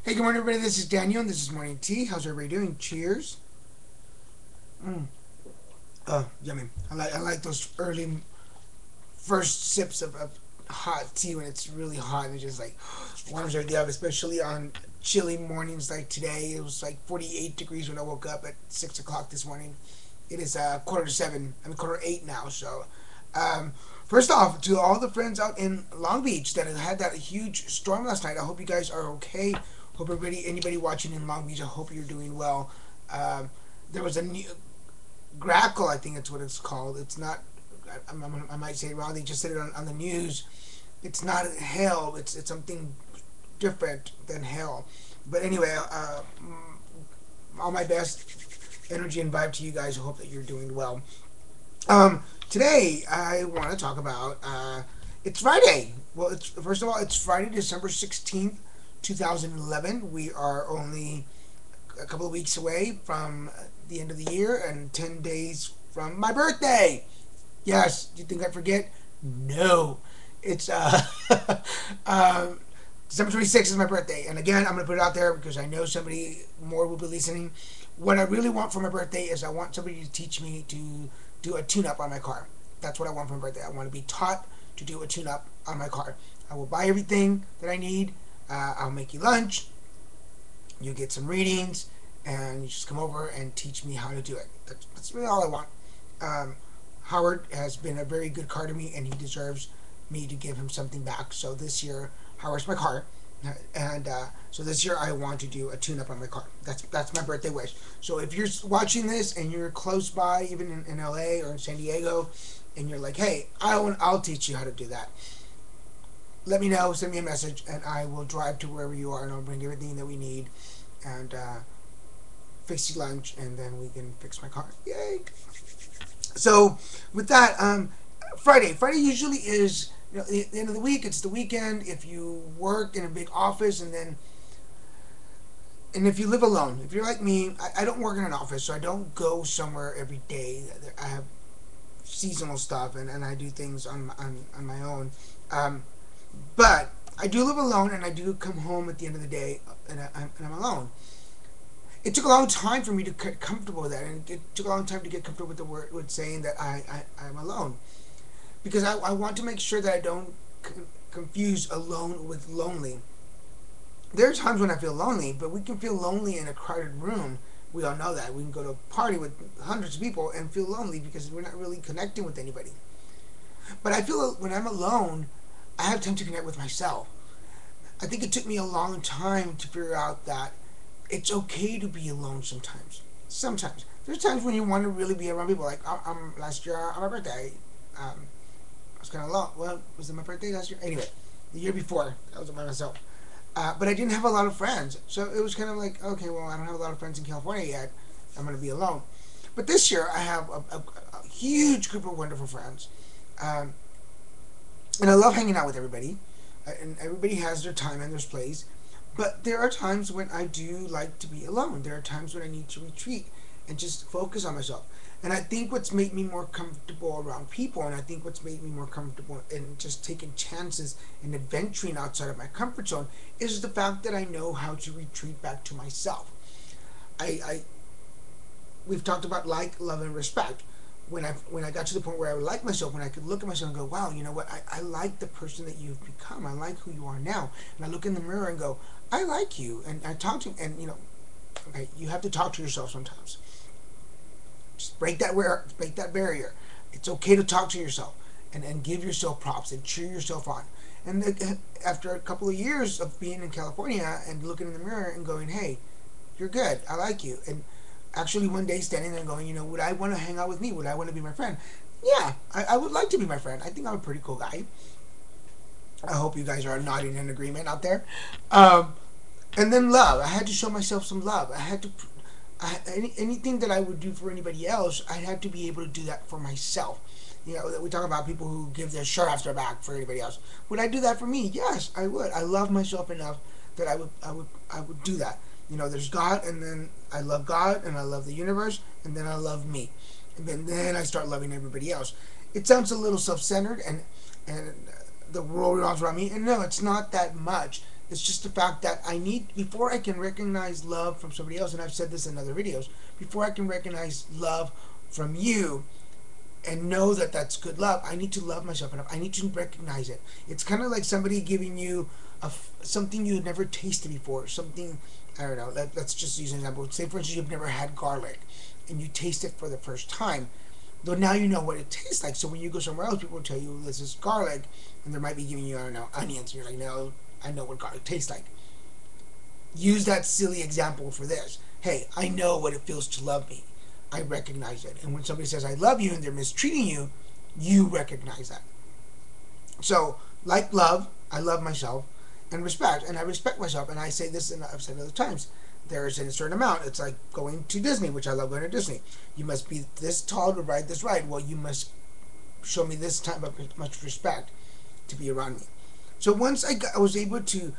Hey, good morning, everybody. This is Daniel, and this is Morning Tea. How's everybody doing? Cheers. Oh, yummy. I like those early first sips of hot tea when it's really hot and it just like warms everything up, especially on chilly mornings like today. It was like 48 degrees when I woke up at 6 o'clock this morning. It is quarter to 7. I mean, quarter to 8 now. So, um, first off, to all the friends out in Long Beach that had that huge storm last night, I hope you guys are okay. Hope anybody watching in Long Beach, I hope you're doing well. Um, there was a new grackle, I think it's what it's called. It's not. I might say it wrong. They just said it on the news. It's not hail. It's something different than hail. But anyway, all my best energy and vibe to you guys. I hope that you're doing well. Today I want to talk about. It's Friday. Well, it's first of all, it's Friday, December 16th, 2011. We are only a couple of weeks away from the end of the year and 10 days from my birthday. Yes, do you think I forget? No. It's uh, December 26th is my birthday. And again, I'm going to put it out there because I know somebody more will be listening. What I really want for my birthday is I want somebody to teach me to do a tune up on my car. That's what I want for my birthday. I want to be taught to do a tune up on my car. I will buy everything that I need. I'll make you lunch. You get some readings, and you just come over and teach me how to do it. That's really all I want. Um, Howard has been a very good car to me, and he deserves me to give him something back. So this year, Howard's my car, and so this year I want to do a tune-up on my car. That's my birthday wish. So if you're watching this and you're close by, even in LA or in San Diego, and you're like, hey, I'll teach you how to do that. Let me know. Send me a message, and I will drive to wherever you are, and I'll bring everything that we need, and fix you lunch, and then we can fix my car. Yay! So with that, Friday usually is the end of the week. It's the weekend. If you work in a big office, and if you live alone, if you're like me, I don't work in an office, so I don't go somewhere every day. I have seasonal stuff, and I do things on my own. Um, but I do live alone, and I do come home at the end of the day, and I'm alone. It took a long time for me to get comfortable with that, and it took a long time to get comfortable with the word with saying that I'm alone, because I want to make sure that I don't confuse alone with lonely. There are times when I feel lonely, but we can feel lonely in a crowded room. We all know that. We can go to a party with hundreds of people and feel lonely because we're not really connecting with anybody. But I feel when I'm alone, I have time to connect with myself. I think it took me a long time to figure out that it's okay to be alone sometimes. Sometimes there's times when you want to really be around people. Like last year on my birthday, I was kind of alone. Well, was it my birthday last year? Anyway, the year before I was by myself. But I didn't have a lot of friends, so it was kind of like, okay, well, I don't have a lot of friends in California yet. I'm going to be alone. But this year, I have a huge group of wonderful friends, um, and I love hanging out with everybody. And everybody has their time and their place. But there are times when I do like to be alone. There are times when I need to retreat and just focus on myself. And I think what's made me more comfortable around people, and I think what's made me more comfortable in just taking chances and adventuring outside of my comfort zone, is the fact that I know how to retreat back to myself. I we've talked about like, love, and respect. When I got to the point where I would like myself, when I could look at myself and go, wow, you know what, I like the person that you've become. I like who you are now. And I look in the mirror and go, I like you. And I talk to, and okay, you have to talk to yourself sometimes. Just break that barrier. It's okay to talk to yourself and give yourself props and cheer yourself on. And after a couple of years of being in California and looking in the mirror and going, hey, you're good. I like you. And actually one day standing there and going, would I want to hang out with me? Would I want to be my friend? Yeah, I would like to be my friend. I think I'm a pretty cool guy. I hope you guys are nodding in agreement out there. Um, and then love. I had to show myself some love. I had to. Anything that I would do for anybody else, I had to be able to do that for myself. We talk about people who give their shirt off their back for anybody else. Would I do that for me? Yes, I would. I love myself enough that I would do that. There's God, and then I love God, and I love the universe, and then I love me, and then I start loving everybody else. It sounds a little self-centered, and the world revolves around me, and no, it's not that much. It's just the fact that I need, before I can recognize love from somebody else, and I've said this in other videos, before I can recognize love from you and know that that's good love, I need to love myself enough. I need to recognize it. It's kind of like somebody giving you something you had never tasted before. Something, I don't know. Let's just use an example. Say, for instance, you've never had garlic, and you taste it for the first time. Though now you know what it tastes like. So when you go somewhere else, people will tell you this is garlic, and they might be giving you, I don't know, onions. And you're like, no, I know what garlic tastes like. Use that silly example for this. Hey, I know what it feels to love me. I recognize it. And when somebody says I love you and they're mistreating you, you recognize that. So, like love, I love myself, and respect, and I respect myself. And I say this, and I've said it other times. There is a certain amount. It's like going to Disney, which I love going to Disney. You must be this tall to ride this ride. Well, you must show me this type of much respect to be around me. So once I was able to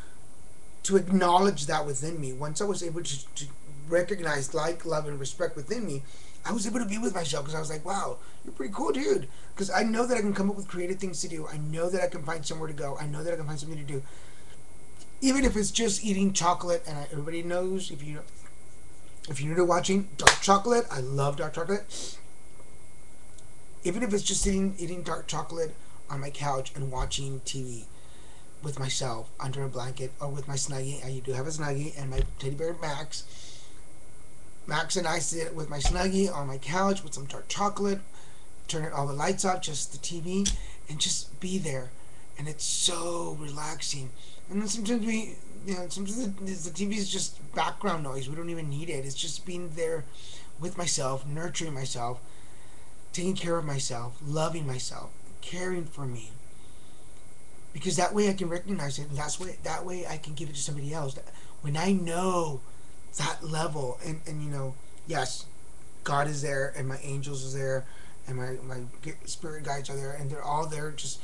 acknowledge that within me, once I was able to recognize like, love, and respect within me, I was able to be with myself because I was like, wow, you're pretty cool, dude. Because I know that I can come up with creative things to do. I know that I can find somewhere to go. I know that I can find something to do. Even if it's just eating chocolate, and everybody knows, if you're new to watching dark chocolate, I love dark chocolate. Even if it's just eating dark chocolate on my couch and watching TV with myself under a blanket or with my snuggie. I do have a snuggie and my teddy bear Max. Max and I sit with my snuggie on my couch with some dark chocolate, turn all the lights off, just the TV, and just be there. And it's so relaxing. And then sometimes sometimes the TV is just background noise. We don't even need it. It's just being there with myself, nurturing myself, taking care of myself, loving myself, caring for me. Because that way I can recognize it, and that way I can give it to somebody else. When I know that level, and yes, God is there, and my angels are there, and my spirit guides are there, and they're all there just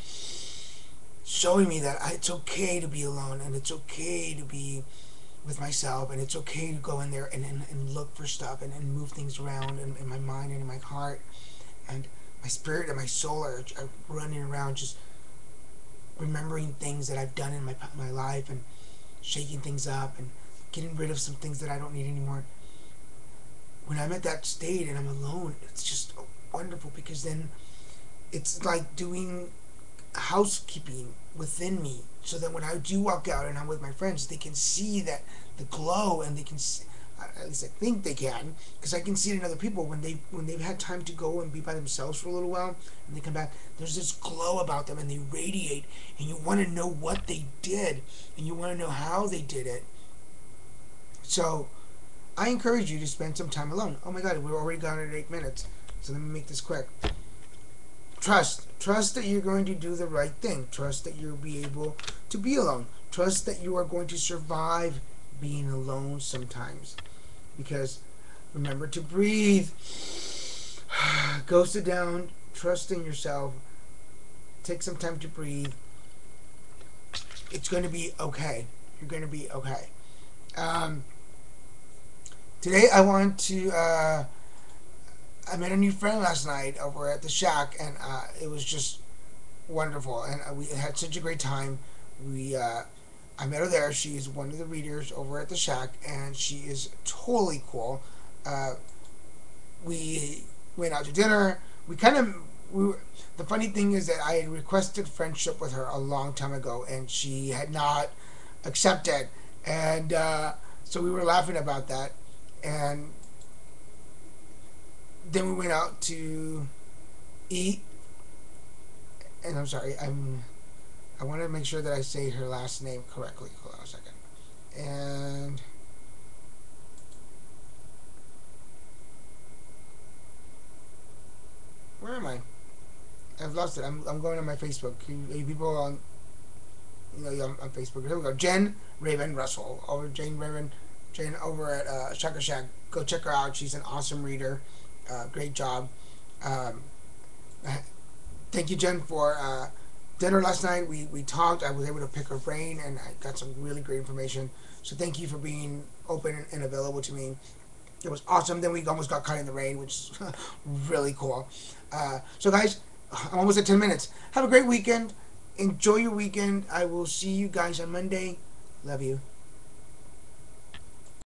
showing me that it's okay to be alone, and it's okay to be with myself, and it's okay to go in there and look for stuff and move things around in my mind and in my heart, and my spirit and my soul are running around just remembering things that I've done in my life and shaking things up and getting rid of some things that I don't need anymore. When I'm at that state and I'm alone, it's just wonderful because then it's like doing housekeeping within me so that when I do walk out and I'm with my friends, they can see that the glow, and they can see, at least I think they can, because I can see it in other people when they've had time to go and be by themselves for a little while and they come back. There's this glow about them and they radiate, and you want to know what they did and you want to know how they did it. So I encourage you to spend some time alone. Oh my God, we're already gone at 8 minutes, so let me make this quick. Trust that you're going to do the right thing. Trust that you'll be able to be alone. Trust that you are going to survive being alone sometimes. Because remember to breathe. Go sit down. Trust in yourself. Take some time to breathe. It's going to be okay. You're going to be okay. Today I want to I met a new friend last night over at the Shack, and it was just wonderful, and we had such a great time. I met her there. She's one of the readers over at the Shack, and she is totally cool. Uh, we went out to dinner. The funny thing is that I had requested friendship with her a long time ago, and she had not accepted, and so we were laughing about that, and then we went out to eat, and I'm sorry, I want to make sure that I say her last name correctly. Hold on a second. And where am I? I've lost it. I'm going on my Facebook. You people on on Facebook. Here we go. Jen Raven Russell over Jane over at Shaka Shack. Go check her out. She's an awesome reader. Great job. Um, Thank you, Jen, for dinner last night. We talked. I was able to pick her brain, and I got some really great information. So thank you for being open and available to me. It was awesome. Then we almost got caught in the rain, which is really cool. So, guys, I'm almost at 10 minutes. Have a great weekend. Enjoy your weekend. I will see you guys on Monday. Love you.